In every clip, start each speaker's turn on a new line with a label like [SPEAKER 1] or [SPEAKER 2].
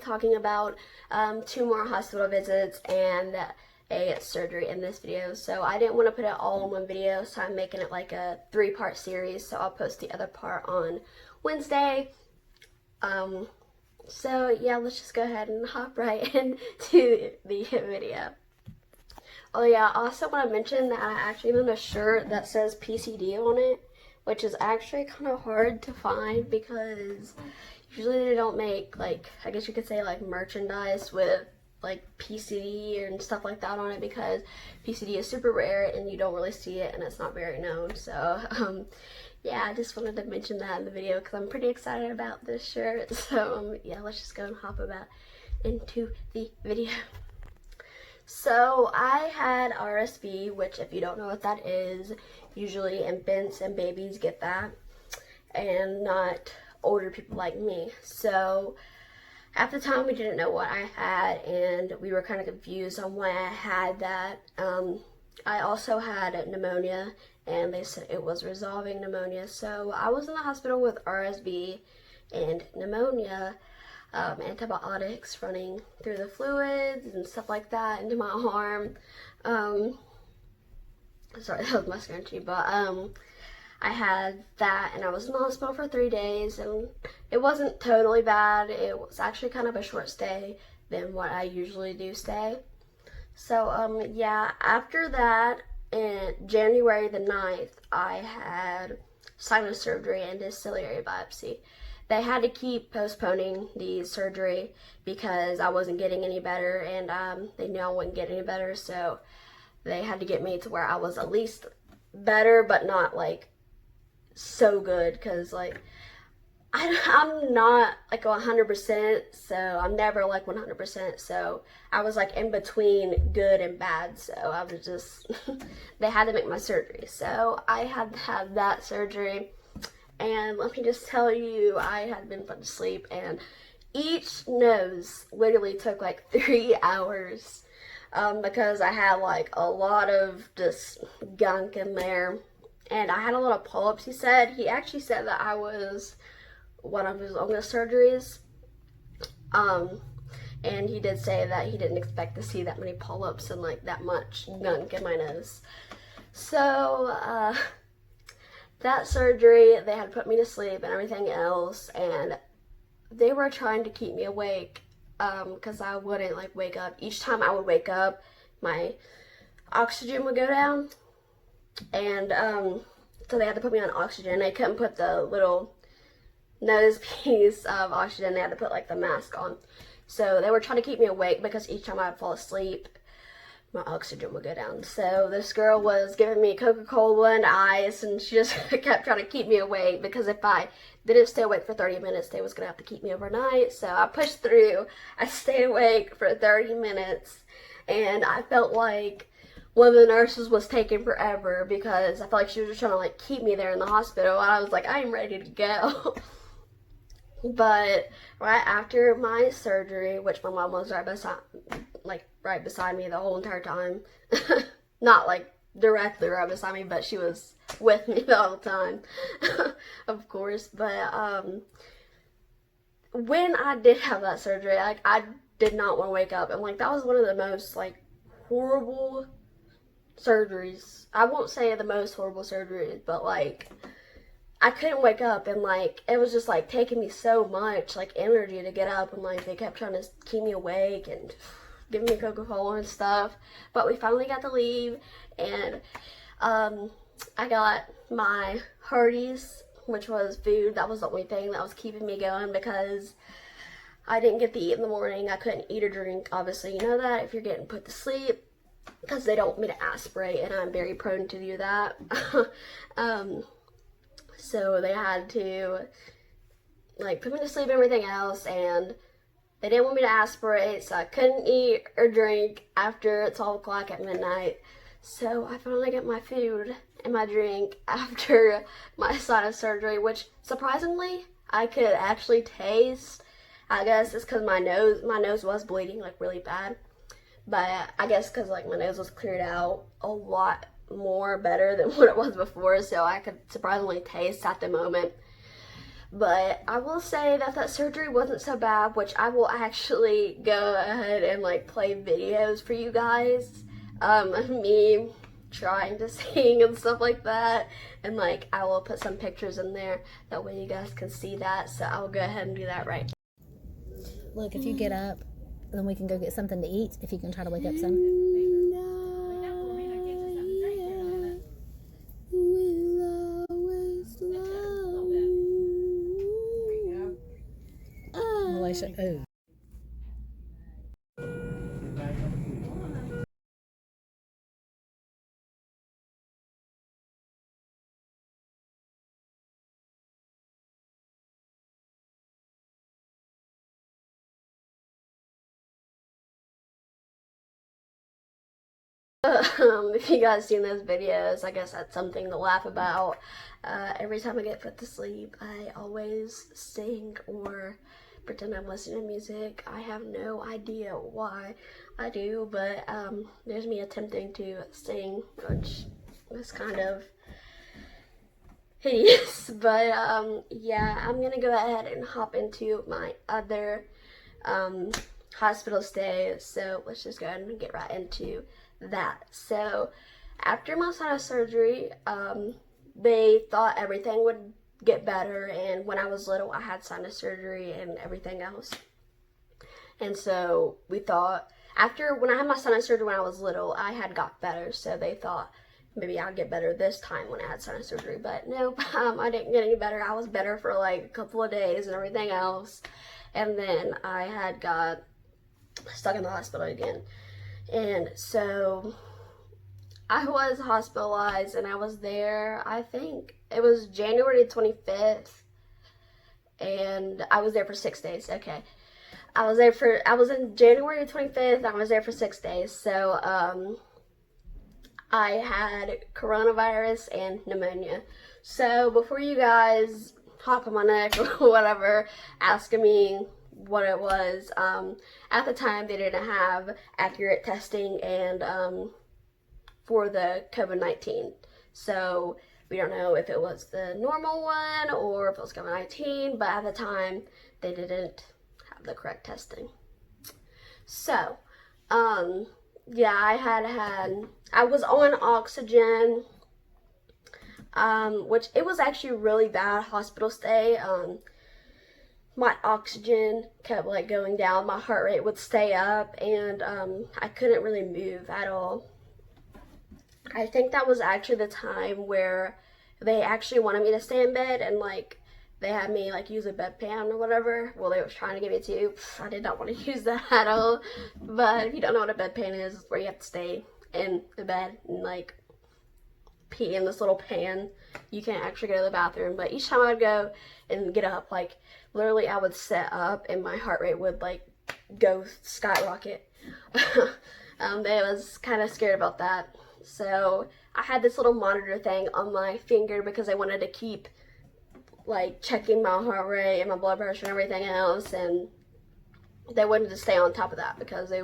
[SPEAKER 1] talking about 2 more hospital visits and a surgery in this video. So I didn't want to put it all in one video, so I'm making it like a 3-part series. So I'll post the other part on Wednesday. So yeah, let's just go ahead and hop right into the video. Oh yeah, I also want to mention that I actually own a shirt that says PCD on it, which is actually kind of hard to find because usually they don't make, like, I guess you could say, like, merchandise with like PCD and stuff like that on it, because PCD is super rare and you don't really see it and it's not very known. So yeah, I just wanted to mention that in the video because I'm pretty excited about this shirt. So yeah, let's just go and hop about into the video. So I had RSV, which, if you don't know what that is, usually infants and babies get that, and not older people like me. So at the time we didn't know what I had, and we were kind of confused on why I had that. I also had pneumonia, and they said it was resolving pneumonia. So I was in the hospital with RSV and pneumonia, antibiotics running through the fluids and stuff like that into my arm. Sorry, that was my scrunchie, but I had that, and I was in the hospital for 3 days, and it wasn't totally bad. It was actually kind of a short stay than what I usually do stay. So yeah, after that, in January the 9th, I had sinus surgery and a ciliary biopsy. They had to keep postponing the surgery because I wasn't getting any better, and they knew I wouldn't get any better, so they had to get me to where I was at least better, but not like so good, because like I'm not like 100%, so I'm never like 100%, so I was like in between good and bad. So I was just they had to make my surgery, so I had to have that surgery. And let me just tell you, I had been put to sleep, and each nose literally took like 3 hours because I had like a lot of just gunk in there, and I had a lot of polyps. He actually said that I was one of his longest surgeries, and he did say that he didn't expect to see that many polyps and like that much gunk in my nose. So that surgery, they had put me to sleep and everything else, and they were trying to keep me awake because I wouldn't like wake up. Each time I would wake up, my oxygen would go down, and so they had to put me on oxygen. They couldn't put the little nose piece of oxygen. They had to put like the mask on. So they were trying to keep me awake because each time I'd fall asleep, my oxygen would go down. So this girl was giving me Coca-Cola and ice, and she just kept trying to keep me awake, because if I didn't stay awake for 30 minutes, they was gonna have to keep me overnight. So I pushed through. I stayed awake for 30 minutes, and I felt like one of the nurses was taking forever because I felt like she was just trying to like keep me there in the hospital, and I was like, I am ready to go. But right after my surgery, which my mom was right beside me the whole entire time, not like directly right beside me, but she was with me the whole time, of course. But when I did have that surgery, like, I did not want to wake up, and like that was one of the most like horrible surgeries. I won't say the most horrible surgeries, but like I couldn't wake up, and like it was just like taking me so much like energy to get up, and like they kept trying to keep me awake and giving me Coca-Cola and stuff. But we finally got to leave, and I got my Hardee's, which was food. That was the only thing that was keeping me going because I didn't get to eat in the morning. I couldn't eat or drink. Obviously, you know that if you're getting put to sleep, because they don't want me to aspirate, and I'm very prone to do that. So they had to like put me to sleep and everything else, and they didn't want me to aspirate, so I couldn't eat or drink after 12 o'clock at midnight. So I finally got my food and my drink after my sinus surgery, which surprisingly I could actually taste. I guess it's because my nose was bleeding like really bad, but I guess because like my nose was cleared out a lot more better than what it was before, so I could surprisingly taste at the moment. But I will say that that surgery wasn't so bad, which I will actually go ahead and like play videos for you guys. Me trying to sing and stuff like that, and like I will put some pictures in there, that way you guys can see that. So I will go ahead and do that right.
[SPEAKER 2] Look, if you get up, then we can go get something to eat. If you can try to wake up some. Alicia, ooh.
[SPEAKER 1] If you guys seen those videos, I guess that's something to laugh about. Every time I get put to sleep, I always sing or pretend I'm listening to music. I have no idea why I do, but there's me attempting to sing, which is kind of hideous. But yeah, I'm gonna go ahead and hop into my other hospital stay. So let's just go ahead and get right into that. So after my sinus surgery, they thought everything would get better, and when I was little I had sinus surgery and everything else, and so we thought after when I had my sinus surgery when I was little I had got better, so they thought maybe I'd get better this time when I had sinus surgery, but nope. I didn't get any better. I was better for like a couple of days and everything else, and then I had got stuck in the hospital again. And so I was hospitalized, and I was there, I think it was January 25th, and I was there for 6 days. Okay. I was in January 25th, and I was there for 6 days. So, I had coronavirus and pneumonia. So before you guys hop on my neck or whatever, asking me what it was, at the time they didn't have accurate testing and for the COVID-19, so we don't know if it was the normal one or if it was COVID-19, but at the time they didn't have the correct testing. So yeah, I was on oxygen, which it was actually really bad hospital stay. My oxygen kept like going down, my heart rate would stay up, and I couldn't really move at all. I think that was actually the time where they actually wanted me to stay in bed, and like they had me like use a bedpan or whatever. Well, they were trying to give it to you. I did not want to use that at all. But if you don't know what a bedpan is, it's where you have to stay in the bed and like pee in this little pan. You can't actually go to the bathroom, but each time I'd go and get up, like literally I would sit up and my heart rate would like go skyrocket. I was kind of scared about that. So I had this little monitor thing on my finger because I wanted to keep like checking my heart rate and my blood pressure and everything else, and they wanted to stay on top of that because I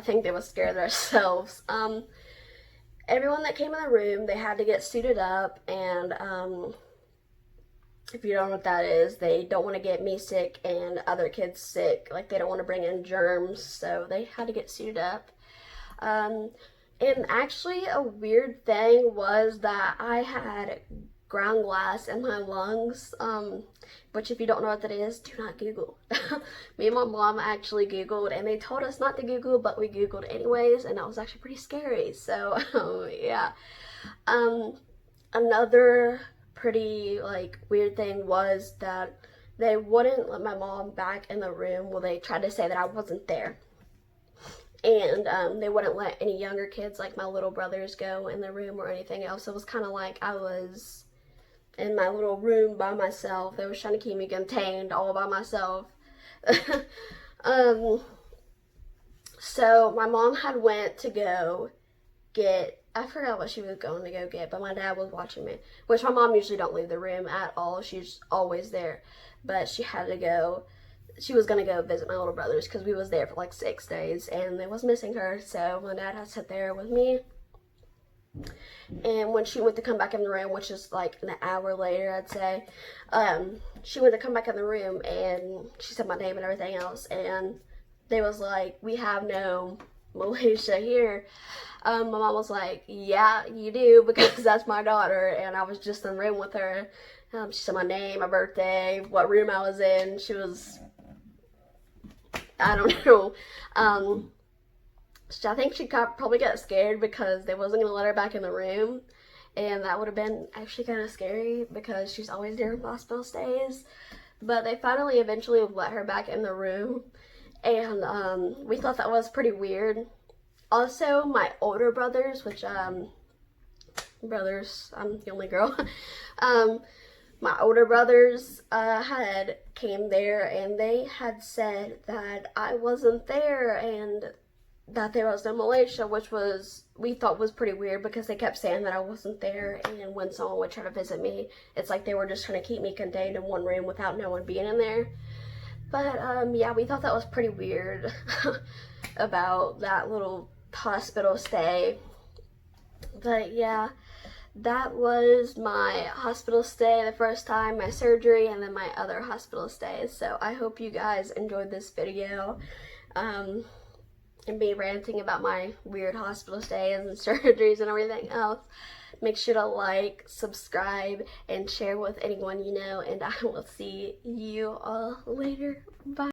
[SPEAKER 1] think they were scared themselves. Everyone that came in the room, they had to get suited up, and if you don't know what that is, they don't want to get me sick and other kids sick. Like they don't want to bring in germs, so they had to get suited up. And actually a weird thing was that I had ground glass in my lungs, which if you don't know what that is, do not Google. Me and my mom actually Googled, and they told us not to Google, but we Googled anyways, and that was actually pretty scary. So yeah. Another pretty like weird thing was that they wouldn't let my mom back in the room. Well, they tried to say that I wasn't there, and they wouldn't let any younger kids like my little brothers go in the room or anything else. It was kind of like I was in my little room by myself. They were trying to keep me contained all by myself. So my mom had went to go get, I forgot what she was going to go get, but my dad was watching me, which my mom usually don't leave the room at all. She's always there, but she had to go. She was gonna go visit my little brothers because we was there for like 6 days and they was missing her, so my dad had to sit there with me. And when she went to come back in the room, which is like an hour later, I'd say, she went to come back in the room and she said my name and everything else. And they was like, we have no Malaysia here. My mom was like, yeah, you do, because that's my daughter. And I was just in the room with her. She said my name, my birthday, what room I was in. She was, I don't know. I think she probably got scared because they wasn't going to let her back in the room. And that would have been actually kind of scary because she's always during hospital stays. But they finally eventually let her back in the room. And we thought that was pretty weird. Also, my older brothers, which, brothers, I'm the only girl. My older brothers had came there and they had said that I wasn't there and that there was no Malaysia, which was, we thought was pretty weird because they kept saying that I wasn't there, and when someone would try to visit me, it's like they were just trying to keep me contained in one room without no one being in there. But yeah, we thought that was pretty weird about that little hospital stay. But yeah, that was my hospital stay the first time, my surgery, and then my other hospital stays. So I hope you guys enjoyed this video. And me ranting about my weird hospital stays and surgeries and everything else. Make sure to like, subscribe, and share with anyone you know, and I will see you all later. Bye.